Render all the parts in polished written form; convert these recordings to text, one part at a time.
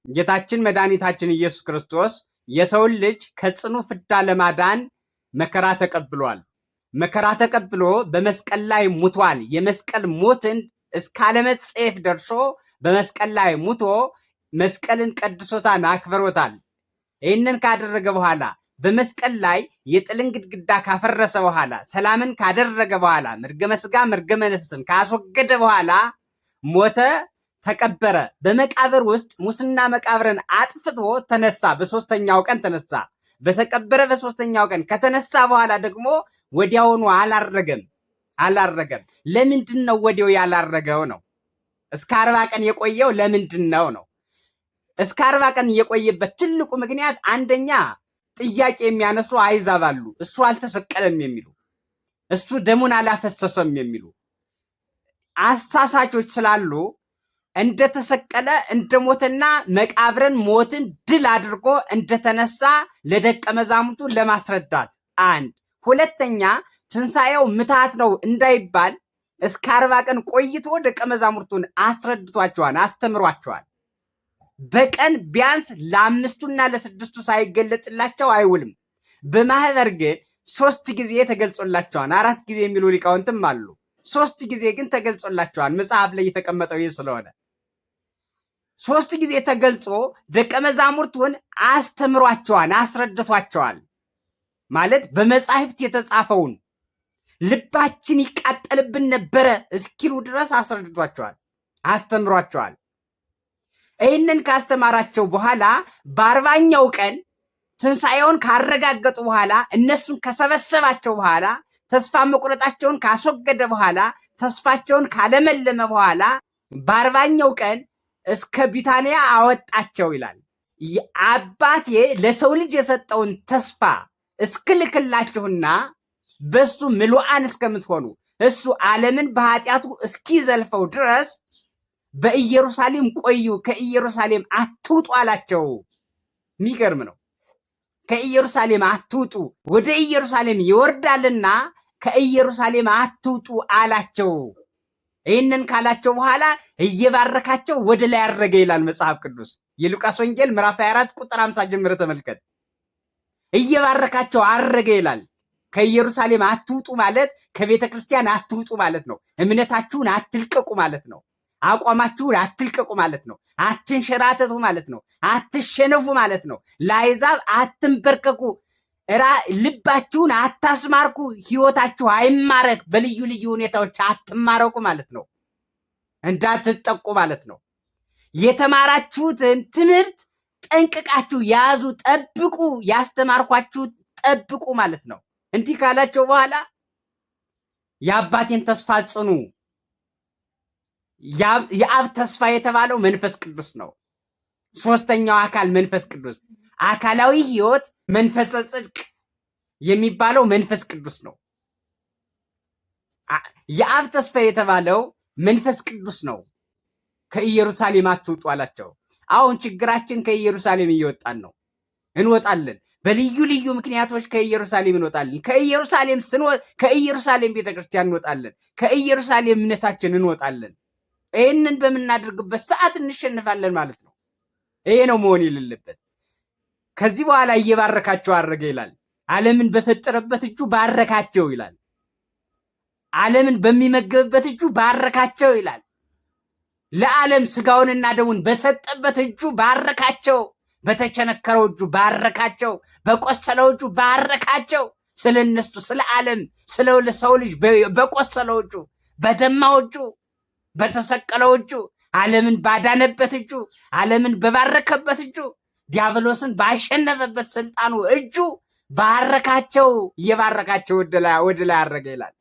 ጌታችን መድኃኒታችን ኢየሱስ ክርስቶስ የሰውን ልጅ ከጽኑ ፍዳ ለማዳን መከራ ተቀብሏል። መከራ ተቀብሎ በመስቀል ላይ ሙቷል። የመስቀል ሞትን እስካለመጸየፍ ደርሶ በመስቀል ላይ ሙቶ መስቀልን ቀድሶታል፣ አክብሮታል። ይህንን ካደረገ በኋላ በመስቀል ላይ የጥልን ግድግዳ ካፈረሰ በኋላ ሰላምን ካደረገ በኋላ መርገመ ሥጋ መርገመ ነፍስን ካስወገደ በኋላ ሞተ፣ ተቀበረ። በመቃብር ውስጥ ሙስና መቃብርን አጥፍቶ ተነሳ። በሶስተኛው ቀን ተነሳ። በተቀበረ በሶስተኛው ቀን ከተነሳ በኋላ ደግሞ ወዲያውኑ አላረገም። ለምንድን ነው ወዲያው ያላረገው ነው? እስከ 40 ቀን የቆየው ለምንድን ነው? እስከ 40 ቀን የቆየበት ትልቁ ምክንያት አንደኛ ጥያቄ የሚያነሱ አይዛብ አሉ። እሱ አልተሰቀለም የሚሉ፣ እሱ ደሙን አላፈሰሰም የሚሉ አሳሳቾች ስላሉ እንደተሰቀለ እንደሞተና መቃብርን ሞትን ድል አድርጎ እንደተነሳ ለደቀ መዛሙርቱ ለማስረዳት አንድ። ሁለተኛ ትንሣኤው ምትሃት ነው እንዳይባል እስከ 40 ቀን ቆይቶ ደቀ መዛሙርቱን አስረድቷቸዋል፣ አስተምሯቸዋል። በቀን ቢያንስ ለ5ቱና ለ6ቱ ሳይገለጽላቸው አይውልም። በማህበር ግን 3 ጊዜ ተገልጾላቸዋል። 4 ጊዜ የሚሉ ሊቃውንትም አሉ። 3 ጊዜ ግን ተገልጾላቸዋል። መጽሐፍ ላይ የተቀመጠው ይህ ስለሆነ 3 ጊዜ ተገልጾ ደቀ መዛሙርቱን አስተምሯቸዋል፣ አስረድቷቸዋል። ማለት በመጻሕፍት የተጻፈውን ልባችን ይቃጠልብን ነበረ እስኪሉ ድረስ አስረድቷቸዋል፣ አስተምሯቸዋል። ይህንን ካስተማራቸው በኋላ በ40ኛው ቀን ትንሣኤውን ካረጋገጡ በኋላ እነሱን ከሰበሰባቸው በኋላ ተስፋ መቁረጣቸውን ካስወገደ በኋላ ተስፋቸውን ካለመለመ በኋላ በ40ኛው ቀን እስከ ቢታንያ አወጣቸው ይላል። አባቴ ለሰው ልጅ የሰጠውን ተስፋ እስክልክላችሁና በሱ ምሉዓን እስከምትሆኑ እሱ ዓለምን በኃጢአቱ እስኪዘልፈው ድረስ በኢየሩሳሌም ቆዩ፣ ከኢየሩሳሌም አትውጡ አላቸው። የሚገርም ነው። ከኢየሩሳሌም አትውጡ፣ ወደ ኢየሩሳሌም ይወርዳልና ከኢየሩሳሌም አትውጡ አላቸው። ይህንን ካላቸው በኋላ እየባረካቸው ወደ ላይ አረገ ይላል መጽሐፍ ቅዱስ። የሉቃስ ወንጌል ምዕራፍ 24 ቁጥር 50 ጀምሮ ተመልከት። እየባረካቸው አረገ ይላል። ከኢየሩሳሌም አትውጡ ማለት ከቤተ ክርስቲያን አትውጡ ማለት ነው። እምነታችሁን አትልቀቁ ማለት ነው። አቋማችሁን አትልቀቁ ማለት ነው። አትንሸራተቱ ማለት ነው። አትሸነፉ ማለት ነው። ለአሕዛብ አትንበርከኩ፣ ልባችሁን አታስማርኩ፣ ሕይወታችሁ አይማረክ፣ በልዩ ልዩ ሁኔታዎች አትማረኩ ማለት ነው። እንዳትጠቁ ማለት ነው። የተማራችሁትን ትምህርት ጠንቅቃችሁ ያዙ፣ ጠብቁ፣ ያስተማርኳችሁ ጠብቁ ማለት ነው። እንዲህ ካላቸው በኋላ የአባቴን ተስፋ ጽኑ። የአብ ተስፋ የተባለው መንፈስ ቅዱስ ነው። ሶስተኛው አካል መንፈስ ቅዱስ፣ አካላዊ ሕይወት መንፈሰ ጽድቅ የሚባለው መንፈስ ቅዱስ ነው። የአብ ተስፋ የተባለው መንፈስ ቅዱስ ነው። ከኢየሩሳሌም አትውጡ አላቸው። አሁን ችግራችን ከኢየሩሳሌም እየወጣን ነው፣ እንወጣለን። በልዩ ልዩ ምክንያቶች ከኢየሩሳሌም እንወጣለን። ከኢየሩሳሌም ቤተክርስቲያን እንወጣለን። ከኢየሩሳሌም እምነታችን እንወጣለን። ይህንን በምናደርግበት ሰዓት እንሸንፋለን ማለት ነው። ይሄ ነው መሆን የሌለበት። ከዚህ በኋላ እየባረካቸው አረገ ይላል። ዓለምን በፈጠረበት እጁ ባረካቸው ይላል። ዓለምን በሚመገብበት እጁ ባረካቸው ይላል። ለዓለም ስጋውንና ደሙን በሰጠበት እጁ ባረካቸው። በተቸነከረው እጁ ባረካቸው። በቆሰለው እጁ ባረካቸው። ስለነሱ ስለ ዓለም ስለ ሰው ልጅ በቆሰለው እጁ፣ በደማው እጁ፣ በተሰቀለው እጁ፣ ዓለምን ባዳነበት እጁ፣ ዓለምን በባረከበት እጁ፣ ዲያብሎስን ባሸነፈበት ስልጣኑ እጁ ባረካቸው። እየባረካቸው ወደ ላይ አረገ ይላል።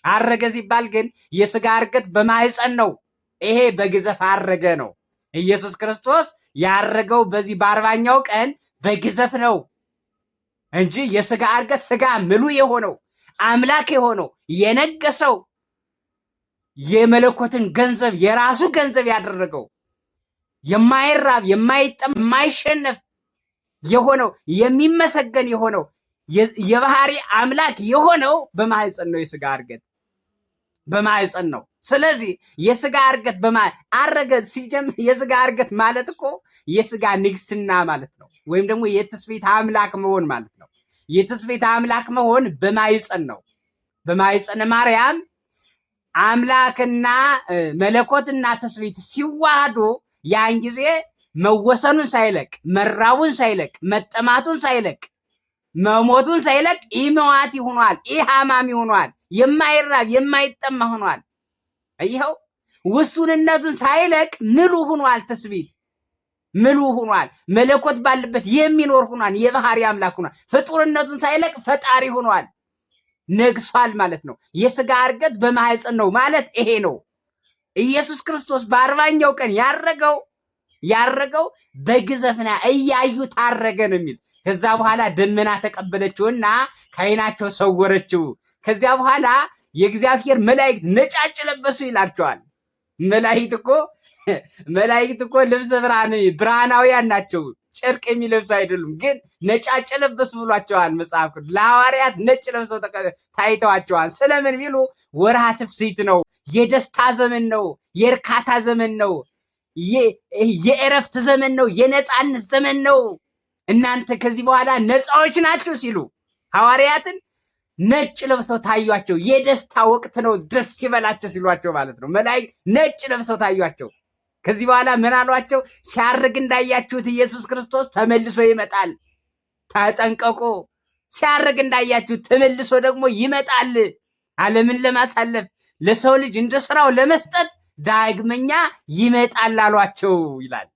አረገ ሲባል ግን የስጋ እርገት በማህፀን ነው። ይሄ በግዘፍ አረገ ነው። ኢየሱስ ክርስቶስ ያረገው በዚህ በ40ኛው ቀን በግዘፍ ነው እንጂ የስጋ እርገት ስጋ ምሉ የሆነው አምላክ የሆነው የነገሰው የመለኮትን ገንዘብ የራሱ ገንዘብ ያደረገው የማይራብ የማይጠም የማይሸነፍ የሆነው የሚመሰገን የሆነው የባህሪ አምላክ የሆነው በማህፀን ነው የስጋ እርገት። በማህፀን ነው። ስለዚህ የስጋ እርገት አረገ ሲጀምር የስጋ እርገት ማለት እኮ የስጋ ንግስና ማለት ነው። ወይም ደግሞ የትስብእት አምላክ መሆን ማለት ነው። የትስብእት አምላክ መሆን በማህፀን ነው። በማህፀነ ማርያም አምላክና መለኮትና ትስብእት ሲዋሃዱ ያን ጊዜ መወሰኑን ሳይለቅ መራቡን ሳይለቅ መጠማቱን ሳይለቅ መሞቱን ሳይለቅ ኢመዋቲ ሆኗል። ኢሃማሚ ሆኗል። የማይራብ የማይጠማ ሆኗል። ይኸው ውሱንነቱን ሳይለቅ ምሉ ሆኗል። ትስብእት ምሉ ሆኗል። መለኮት ባለበት የሚኖር ሆኗል። የባህሪ አምላክ ሆኗል። ፍጡርነቱን ሳይለቅ ፈጣሪ ሆኗል። ነግሷል ማለት ነው። የስጋ እርገት በማህፀን ነው ማለት ይሄ ነው። ኢየሱስ ክርስቶስ በ40ኛው ቀን ያረገው በግዘፍና እያዩ ታረገ ነው የሚል። ከዛ በኋላ ደመና ተቀበለችውና ከዓይናቸው ሰወረችው። ከዚያ በኋላ የእግዚአብሔር መላእክት ነጫጭ ለበሱ ይላቸዋል። መላእክት እኮ ልብሰ ብርሃናውያን ናቸው። ጨርቅ የሚለብሱ አይደሉም። ግን ነጫጭ ለበሱ ብሏቸዋል መጽሐፍ ቅዱስ። ለሐዋርያት ነጭ ለብሰው ታይተዋቸዋል። ስለምን ቢሉ ወርሃ ትፍስሕት ነው። የደስታ ዘመን ነው። የእርካታ ዘመን ነው። የእረፍት ዘመን ነው። የነፃነት ዘመን ነው። እናንተ ከዚህ በኋላ ነፃዎች ናችሁ ሲሉ ሐዋርያትን ነጭ ለብሰው ታዩአቸው። የደስታ ወቅት ነው፣ ደስ ይበላቸው ሲሏቸው ማለት ነው። መላእክት ነጭ ለብሰው ታዩአቸው። ከዚህ በኋላ ምን አሏቸው? ሲያርግ እንዳያችሁት ኢየሱስ ክርስቶስ ተመልሶ ይመጣል፣ ተጠንቀቁ። ሲያርግ እንዳያችሁት ተመልሶ ደግሞ ይመጣል፣ ዓለምን ለማሳለፍ ለሰው ልጅ እንደ ስራው ለመስጠት ዳግመኛ ይመጣል አሏቸው ይላል።